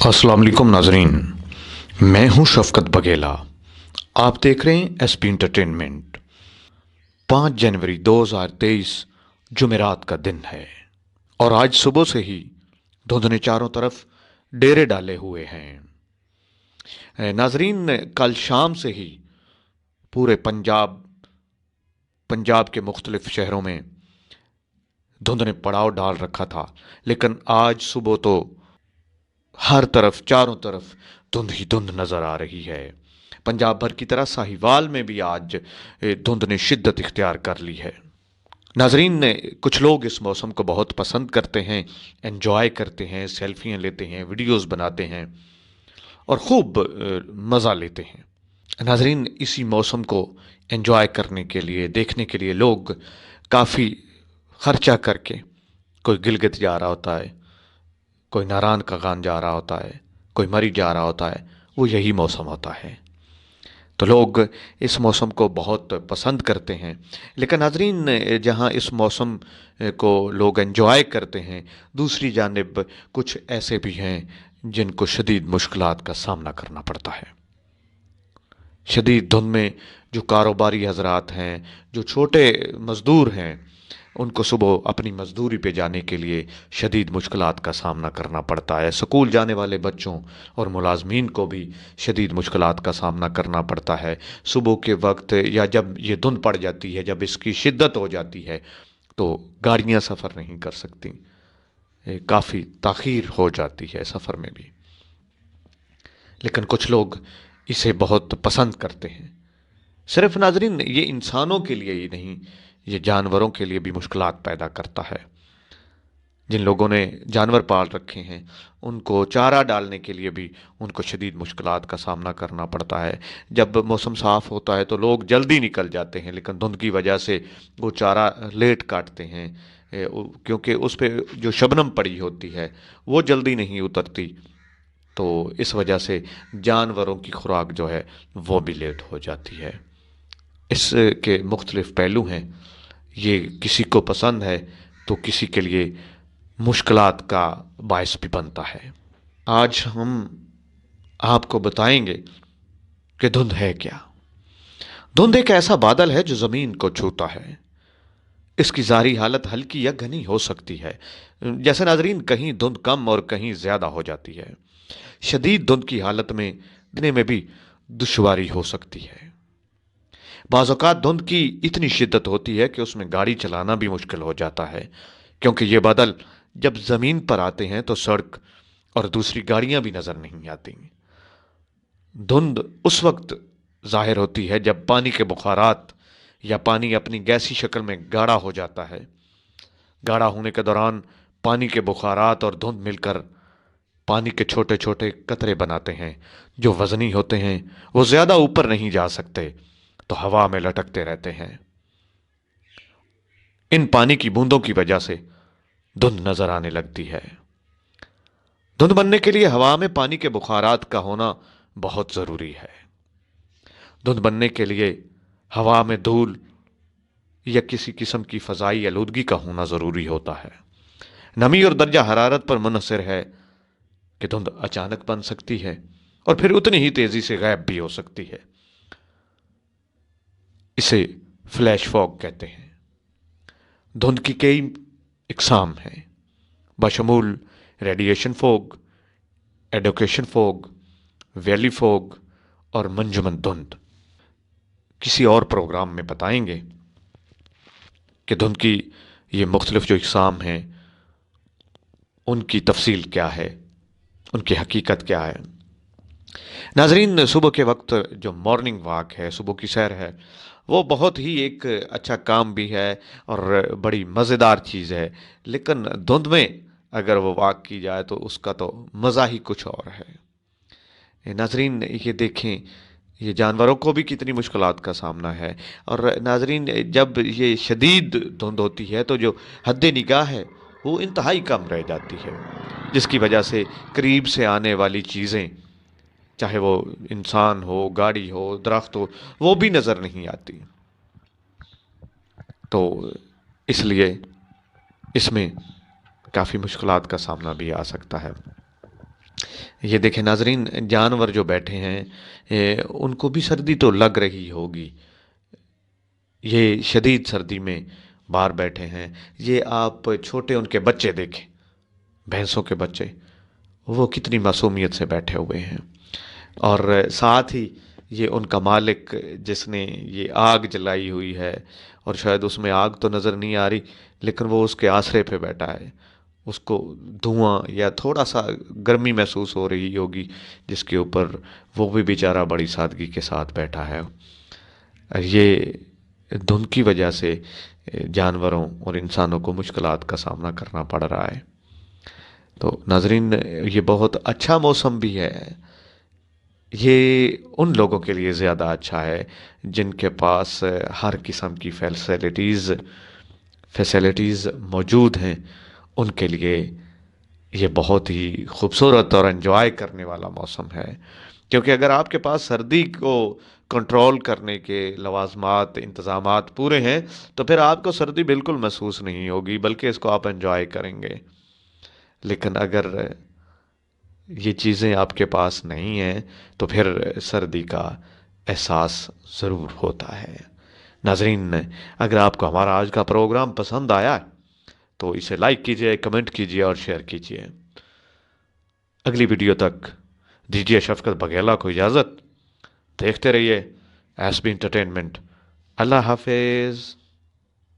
अस्सलाम वालेकुम नाजरीन, मैं हूं शफकत बघेला। आप देख रहे हैं एसपी इंटरटेनमेंट। 5 जनवरी 2023 जुमेरात का दिन है और आज सुबह से ही धुंध ने चारों तरफ डेरे डाले हुए हैं। नाजरीन, कल शाम से ही पूरे पंजाब के मुख्तलिफ शहरों में धुंध ने पड़ाव डाल रखा था, लेकिन आज सुबह तो हर तरफ चारों तरफ धुंध ही धुंध नजर आ रही है। पंजाब भर की तरह साहिवाल में भी आज धुंध ने शिद्दत इख्तियार कर ली है। नाजरीन, कुछ लोग इस मौसम को बहुत पसंद करते हैं, एंजॉय करते हैं, सेल्फियाँ लेते हैं, वीडियोस बनाते हैं और खूब मज़ा लेते हैं। नाजरीन, इसी मौसम को एंजॉय करने के लिए, देखने के लिए लोग काफ़ी खर्चा करके, कोई गिलगित जा रहा होता है, कोई नारायण का गान जा रहा होता है, कोई मरी जा रहा होता है, वो यही मौसम होता है। तो लोग इस मौसम को बहुत पसंद करते हैं। लेकिन नाज़रीन, जहाँ इस मौसम को लोग एंजॉय करते हैं, दूसरी जानिब कुछ ऐसे भी हैं जिनको शदीद मुश्किलात का सामना करना पड़ता है। शदीद धुंध में जो कारोबारी हजरात हैं, जो छोटे मज़दूर हैं, उनको सुबह अपनी मजदूरी पे जाने के लिए शदीद मुश्किलात का सामना करना पड़ता है। स्कूल जाने वाले बच्चों और मुलाजमीन को भी शदीद मुश्किलात का सामना करना पड़ता है। सुबह के वक्त या जब ये धुंध पड़ जाती है, जब इसकी शिद्दत हो जाती है, तो गाड़ियाँ सफ़र नहीं कर सकती, काफ़ी ताख़ीर हो जाती है सफ़र में भी। लेकिन कुछ लोग इसे बहुत पसंद करते हैं। सिर्फ नाजरीन, ये इंसानों के लिए ही नहीं, ये जानवरों के लिए भी मुश्किलात पैदा करता है। जिन लोगों ने जानवर पाल रखे हैं, उनको चारा डालने के लिए भी उनको शदीद मुश्किलात का सामना करना पड़ता है। जब मौसम साफ़ होता है तो लोग जल्दी निकल जाते हैं, लेकिन धुंध की वजह से वो चारा लेट काटते हैं, क्योंकि उस पर जो शबनम पड़ी होती है वो जल्दी नहीं उतरती। तो इस वजह से जानवरों की खुराक जो है वो भी लेट हो जाती है। इसके मुख्तलिफ पहलू हैं। ये किसी को पसंद है तो किसी के लिए मुश्किलात का बायस भी बनता है। आज हम आपको बताएंगे कि धुंध है क्या। धुंध एक ऐसा बादल है जो ज़मीन को छूता है। इसकी ज़ाहिरी हालत हल्की या घनी हो सकती है। जैसे नाजरीन, कहीं धुंध कम और कहीं ज़्यादा हो जाती है। शदीद धुंध की हालत में दिखने में भी दुश्वारी हो सकती है। बाज़ औक़ात धुंध की इतनी शिद्दत होती है कि उसमें गाड़ी चलाना भी मुश्किल हो जाता है, क्योंकि ये बादल जब ज़मीन पर आते हैं तो सड़क और दूसरी गाड़ियां भी नज़र नहीं आती। धुंध उस वक्त ज़ाहिर होती है जब पानी के बुखारात या पानी अपनी गैसी शक्ल में गाढ़ा हो जाता है। गाढ़ा होने के दौरान पानी के बुखारात और धुंध मिलकर पानी के छोटे छोटे कतरे बनाते हैं जो वज़नी होते हैं। वो ज़्यादा ऊपर नहीं जा सकते, तो हवा में लटकते रहते हैं। इन पानी की बूंदों की वजह से धुंध नजर आने लगती है। धुंध बनने के लिए हवा में पानी के बुखारात का होना बहुत जरूरी है। धुंध बनने के लिए हवा में धूल या किसी किस्म की फजाई आलूदगी का होना जरूरी होता है। नमी और दर्जा हरारत पर मुनहसर है कि धुंध अचानक बन सकती है और फिर उतनी ही तेजी से गायब भी हो सकती है। इसे फ्लैश फॉग कहते हैं। धुंध की कई इकसाम हैं, बशमूल radiation fog, advection fog, valley fog और मंजुमन धुंध। किसी और प्रोग्राम में बताएंगे कि धुंध की ये मुख्तलिफ जो इकसाम हैं उनकी तफसील क्या है, उनकी हकीकत क्या है। नाजरीन, सुबह के वक्त जो मॉर्निंग वॉक है, सुबह की सैर है, वो बहुत ही एक अच्छा काम भी है और बड़ी मज़ेदार चीज़ है। लेकिन धुंध में अगर वो वॉक की जाए तो उसका तो मज़ा ही कुछ और है। नाजरीन, ये देखें, ये जानवरों को भी कितनी मुश्किलात का सामना है। और नाजरीन, जब ये शदीद धुंध होती है तो जो हद निगाह है वो इंतहाई कम रह जाती है, जिसकी वजह से करीब से आने वाली चीज़ें, चाहे वो इंसान हो, गाड़ी हो, दरख्त हो, वो भी नज़र नहीं आती। तो इसलिए इसमें काफ़ी मुश्किलात का सामना भी आ सकता है। یہ دیکھیں ناظرین، جانور جو بیٹھے ہیں ان کو بھی سردی تو لگ رہی ہوگی، یہ شدید سردی میں باہر بیٹھے ہیں۔ یہ آپ چھوٹے ان کے بچے دیکھیں، بھینسوں کے بچے، وہ کتنی معصومیت سے بیٹھے ہوئے ہیں، اور ساتھ ہی یہ ان کا مالک جس نے یہ آگ جلائی ہوئی ہے، اور شاید اس میں آگ تو نظر نہیں آ رہی لیکن وہ اس کے آسرے پہ بیٹھا ہے، اس کو دھواں یا تھوڑا سا گرمی محسوس ہو رہی ہوگی جس کے اوپر وہ بھی بیچارہ بڑی سادگی کے ساتھ بیٹھا ہے۔ یہ دھند کی وجہ سے جانوروں اور انسانوں کو مشکلات کا سامنا کرنا پڑ رہا ہے۔ تو ناظرین، یہ بہت اچھا موسم بھی ہے، یہ ان لوگوں کے لیے زیادہ اچھا ہے جن کے پاس ہر قسم کی فیسلٹیز موجود ہیں، ان کے لیے یہ بہت ہی خوبصورت اور انجوائے کرنے والا موسم ہے، کیونکہ اگر آپ کے پاس سردی کو کنٹرول کرنے کے لوازمات انتظامات پورے ہیں تو پھر آپ کو سردی بالکل محسوس نہیں ہوگی بلکہ اس کو آپ انجوائے کریں گے۔ لیکن اگر یہ چیزیں آپ کے پاس نہیں ہیں تو پھر سردی کا احساس ضرور ہوتا ہے۔ ناظرین، اگر آپ کو ہمارا آج کا پروگرام پسند آیا تو اسے لائک کیجئے، کمنٹ کیجئے اور شیئر کیجئے۔ اگلی ویڈیو تک دیجیے شفقت بگیلا کو اجازت، دیکھتے رہیے ایس بی انٹرٹینمنٹ۔ اللہ حافظ۔